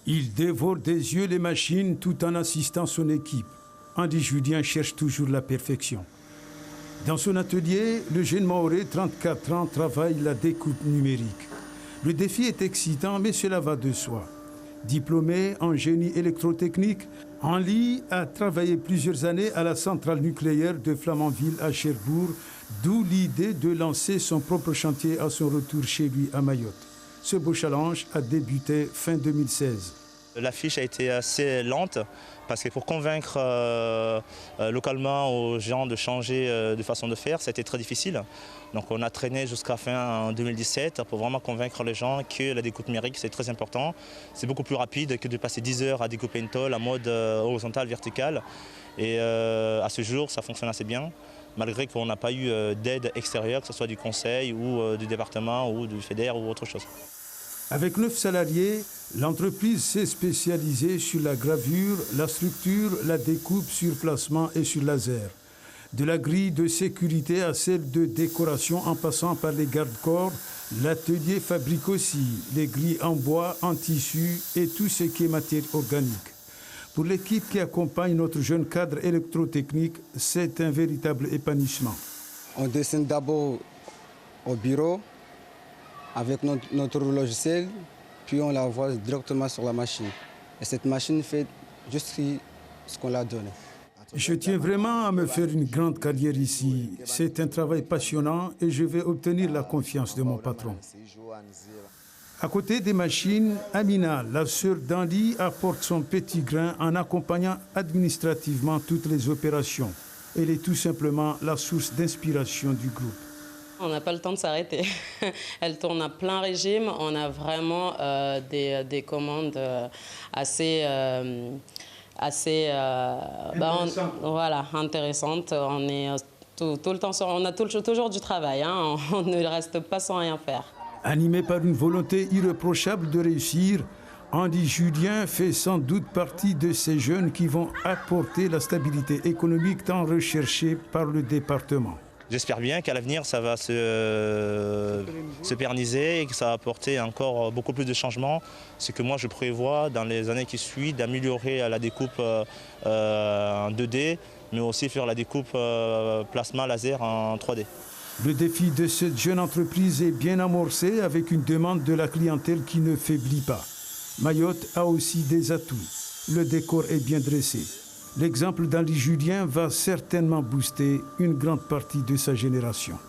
Il dévore des yeux les machines tout en assistant son équipe. Andy Julien cherche toujours la perfection. Dans son atelier, le jeune Maoré, 34 ans, travaille la découpe numérique. Le défi est excitant, mais cela va de soi. Diplômé en génie électrotechnique, Andy a travaillé plusieurs années à la centrale nucléaire de Flamanville à Cherbourg, d'où l'idée de lancer son propre chantier à son retour chez lui à Mayotte. Ce beau challenge a débuté fin 2016. L'affiche a été assez lente parce que pour convaincre localement aux gens de changer de façon de faire, c'était très difficile. Donc on a traîné jusqu'à fin 2017 pour vraiment convaincre les gens que la découpe numérique c'est très important. C'est beaucoup plus rapide que de passer 10 heures à découper une tôle en mode horizontal, vertical. Et à ce jour, ça fonctionne assez bien, malgré qu'on n'a pas eu d'aide extérieure, que ce soit du conseil ou du département ou du FEDER ou autre chose. Avec 9 salariés, l'entreprise s'est spécialisée sur la gravure, la structure, la découpe sur placement et sur laser. De la grille de sécurité à celle de décoration en passant par les garde-corps, l'atelier fabrique aussi les grilles en bois, en tissu et tout ce qui est matière organique. Pour l'équipe qui accompagne notre jeune cadre électrotechnique, c'est un véritable épanouissement. On dessine d'abord au bureau avec notre logiciel, puis on l'envoie directement sur la machine. Et cette machine fait juste ce qu'on l'a donné. Je tiens vraiment à me faire une grande carrière ici. C'est un travail passionnant et je vais obtenir la confiance de mon patron. À côté des machines, Amina, la sœur d'Andy, apporte son petit grain en accompagnant administrativement toutes les opérations. Elle est tout simplement la source d'inspiration du groupe. On n'a pas le temps de s'arrêter. Elle tourne à plein régime. On a vraiment des commandes assez intéressantes. On est tout le temps on a toujours du travail. Hein. On ne reste pas sans rien faire. Animé par une volonté irréprochable de réussir, Andy Julien fait sans doute partie de ces jeunes qui vont apporter la stabilité économique tant recherchée par le département. J'espère bien qu'à l'avenir, ça va se pérenniser et que ça va apporter encore beaucoup plus de changements. Ce que moi, je prévois dans les années qui suivent, d'améliorer la découpe en 2D, mais aussi faire la découpe plasma laser en 3D. Le défi de cette jeune entreprise est bien amorcé avec une demande de la clientèle qui ne faiblit pas. Mayotte a aussi des atouts. Le décor est bien dressé. L'exemple d'Andy Julien va certainement booster une grande partie de sa génération.